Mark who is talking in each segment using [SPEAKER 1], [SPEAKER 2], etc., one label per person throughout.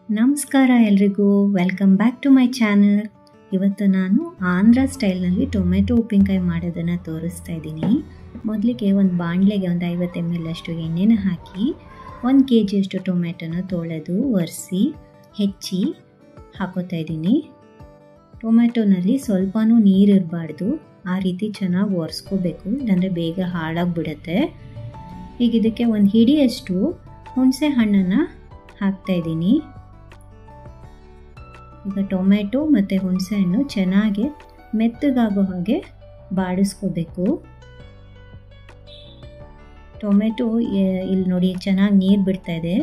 [SPEAKER 1] ನಮಸ್ಕಾರ ಎಲ್ರಿಗೂ, welcome back to my channel. ಇವತ್ತು ನಾನು ಆಂಧ್ರ ಸ್ಟೈಲ್ನಲ್ಲಿ ಟೊಮೆಟೊ ಉಪ್ಪಿನಕಾಯಿ ಮಾಡೋದನ್ನು ತೋರಿಸ್ತಾ ಇದ್ದೀನಿ. ಮೊದಲಿಗೆ ಒಂದು ಬಾಣಲೆಗೆ ಒಂದು 50 ml ಅಷ್ಟು ಎಣ್ಣೆನ ಹಾಕಿ 1 kg ಅಷ್ಟು ಟೊಮೆಟೊನ ತೊಳೆದು ಒರೆಸಿ ಹೆಚ್ಚಿ ಹಾಕೋತಾ ಇದ್ದೀನಿ. ಟೊಮೆಟೊನಲ್ಲಿ ಸ್ವಲ್ಪನೂ ನೀರು ಇರಬಾರ್ದು, ಆ ರೀತಿ ಚೆನ್ನಾಗಿ ಒರೆಸ್ಕೋಬೇಕು, ಇಲ್ಲಾಂದರೆ ಬೇಗ ಹಾಳಾಗಿಬಿಡುತ್ತೆ. ಈಗ ಇದಕ್ಕೆ ಒಂದು ಹಿಡಿಯಷ್ಟು ಹುಣಸೆ ಹಣ್ಣನ್ನು ಹಾಕ್ತಾಯಿದ್ದೀನಿ. ಈಗ ಟೊಮೆಟೊ ಮತ್ತು ಹುಣಸೆಹಣ್ಣು ಚೆನ್ನಾಗಿ ಮೆತ್ತಗಾಗೋ ಹಾಗೆ ಬಾಡಿಸ್ಕೋಬೇಕು. ಟೊಮೆಟೊ ಇಲ್ಲಿ ನೋಡಿ ಚೆನ್ನಾಗಿ ನೀರು ಬಿಡ್ತಾ ಇದೆ,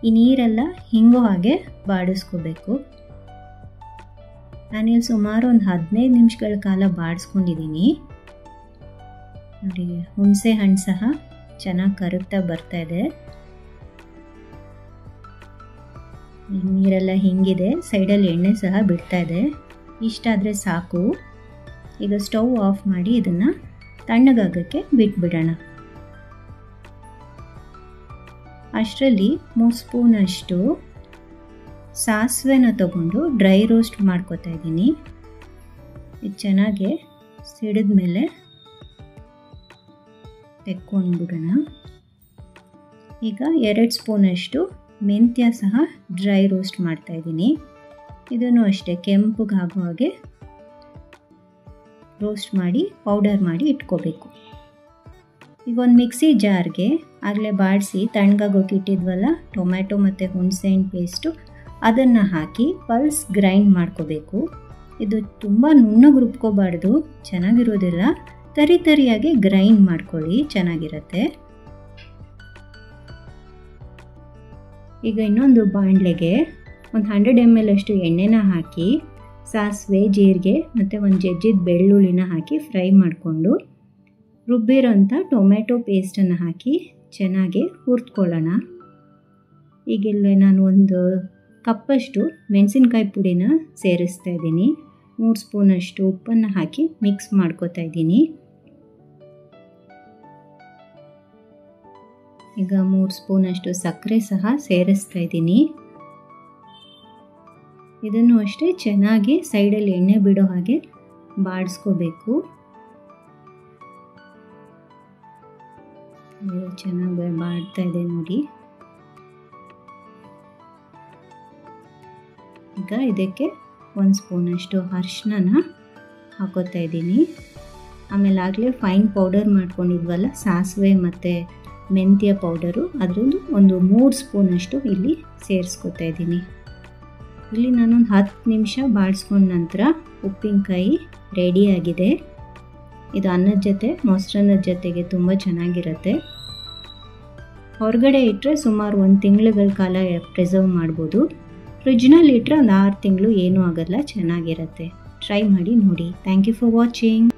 [SPEAKER 1] ಈ ನೀರೆಲ್ಲ ಹಿಂಗೋ ಹಾಗೆ ಬಾಡಿಸ್ಕೋಬೇಕು. ನಾನಿಲ್ಲಿ ಸುಮಾರು ಒಂದು 15 ನಿಮಿಷಗಳ ಕಾಲ ಬಾಡಿಸ್ಕೊಂಡಿದ್ದೀನಿ. ನೋಡಿ ಹುಣಸೆ ಹಣ್ಣು ಸಹ ಚೆನ್ನಾಗಿ ಕರಗ್ತಾ ಬರ್ತಾ ಇದೆ. ನೀರೆಲ್ಲ ಹಿಂಗಿದೆ, ಸೈಡಲ್ಲಿ ಎಣ್ಣೆ ಸಹ ಬಿಡ್ತಾ ಇದೆ. ಇಷ್ಟಾದರೆ ಸಾಕು. ಈಗ ಸ್ಟವ್ ಆಫ್ ಮಾಡಿ ಇದನ್ನು ತಣ್ಣಗಾಗಕ್ಕೆ ಬಿಟ್ಬಿಡೋಣ. ಅಷ್ಟರಲ್ಲಿ 3 ಸ್ಪೂನಷ್ಟು ಸಾಸಿವೆನ ತಗೊಂಡು ಡ್ರೈ ರೋಸ್ಟ್ ಮಾಡ್ಕೋತಾ ಇದ್ದೀನಿ. ಇದು ಚೆನ್ನಾಗಿ ಸಿಡಿದ ಮೇಲೆ ತೆಕ್ಕೊಂಡ್ಬಿಡೋಣ. ಈಗ 2 ಸ್ಪೂನಷ್ಟು ಮೆಂತ್ಯ ಸಹ ಡ್ರೈ ರೋಸ್ಟ್ ಮಾಡ್ತಾ ಇದ್ದೀನಿ. ಇದನ್ನು ಅಷ್ಟೇ ಕೆಂಪುಗಾಗೋ ಹಾಗೆ ರೋಸ್ಟ್ ಮಾಡಿ ಪೌಡರ್ ಮಾಡಿ ಇಟ್ಕೋಬೇಕು. ಈಗ ಒಂದು ಮಿಕ್ಸಿ ಜಾರ್ಗೆ ಆಗಲೇ ಬಾಡಿಸಿ ತಣ್ಣಗಾಗೋಕೆ ಇಟ್ಟಿದ್ವಲ್ಲ ಟೊಮ್ಯಾಟೊ ಮತ್ತು ಹುಣಸೆಹಣ್ಣು ಪೇಸ್ಟು, ಅದನ್ನು ಹಾಕಿ ಪಲ್ಸ್ ಗ್ರೈಂಡ್ ಮಾಡ್ಕೋಬೇಕು. ಇದು ತುಂಬ ನುಣ್ಣಗೆ ರುಬ್ಕೋಬಾರ್ದು, ಚೆನ್ನಾಗಿರೋದಿಲ್ಲ. ತರಿಯಾಗಿ ಗ್ರೈಂಡ್ ಮಾಡ್ಕೊಳ್ಳಿ, ಚೆನ್ನಾಗಿರುತ್ತೆ. ಈಗ ಇನ್ನೊಂದು ಬಾಣಲೆಗೆ ಒಂದು 100 ml ಅಷ್ಟು ಎಣ್ಣೆನ ಹಾಕಿ ಸಾಸಿವೆ, ಜೀರಿಗೆ ಮತ್ತು ಒಂದು ಜಜ್ಜಿದ ಬೆಳ್ಳುಳ್ಳಿನ ಹಾಕಿ ಫ್ರೈ ಮಾಡಿಕೊಂಡು ರುಬ್ಬಿರೋಂಥ ಟೊಮೆಟೊ ಪೇಸ್ಟನ್ನು ಹಾಕಿ ಚೆನ್ನಾಗಿ ಹುರಿದ್ಕೊಳ್ಳೋಣ. ಈಗಿಲ್ಲ ನಾನು ಒಂದು ಕಪ್ಪಷ್ಟು ಮೆಣಸಿನ್ಕಾಯಿ ಪುಡಿನ ಸೇರಿಸ್ತಾ ಇದ್ದೀನಿ. 3 ಸ್ಪೂನಷ್ಟು ಉಪ್ಪನ್ನು ಹಾಕಿ ಮಿಕ್ಸ್ ಮಾಡ್ಕೋತಾ ಇದ್ದೀನಿ. ಈಗ 3 ಸ್ಪೂನಷ್ಟು ಸಕ್ಕರೆ ಸಹ ಸೇರಿಸ್ತಾ ಇದ್ದೀನಿ. ಇದನ್ನು ಅಷ್ಟೇ ಚೆನ್ನಾಗಿ ಸೈಡಲ್ಲಿ ಎಣ್ಣೆ ಬಿಡೋ ಹಾಗೆ ಬಾಡಿಸ್ಕೋಬೇಕು. ಚೆನ್ನಾಗಿ ಬಾಡ್ತಾ ಇದೆ ನೋಡಿ. ಈಗ ಇದಕ್ಕೆ 1 ಸ್ಪೂನಷ್ಟು ಅರಿಶಿನ ಹಾಕೋತಾ ಇದ್ದೀನಿ. ಆಮೇಲೆ ಆಗಲೇ ಫೈನ್ ಪೌಡರ್ ಮಾಡ್ಕೊಂಡಿದ್ವಲ್ಲ ಸಾಸಿವೆ ಮತ್ತು ಮೆಂತ್ಯ ಪೌಡರು, ಅದರದ್ದು ಒಂದು 3 ಸ್ಪೂನಷ್ಟು ಇಲ್ಲಿ ಸೇರಿಸ್ಕೊತಾ ಇದ್ದೀನಿ. ಇಲ್ಲಿ ನಾನೊಂದು 10 ನಿಮಿಷ ಬಾಡಿಸ್ಕೊಂಡ ನಂತರ ಉಪ್ಪಿನಕಾಯಿ ರೆಡಿಯಾಗಿದೆ. ಇದು ಅನ್ನದ ಜೊತೆ ಮೊಸರನ್ನದ ಜೊತೆಗೆ ತುಂಬ ಚೆನ್ನಾಗಿರುತ್ತೆ. ಹೊರಗಡೆ ಇಟ್ಟರೆ ಸುಮಾರು 1 ತಿಂಗಳುಗಳ ಕಾಲ ಪ್ರಿಸರ್ವ್ ಮಾಡ್ಬೋದು. ಫ್ರಿಜ್ನಲ್ಲಿ ಇಟ್ಟರೆ ಒಂದು 6 ತಿಂಗಳು ಏನೂ ಆಗಲ್ಲ, ಚೆನ್ನಾಗಿರುತ್ತೆ. ಟ್ರೈ ಮಾಡಿ ನೋಡಿ. Thank you for watching.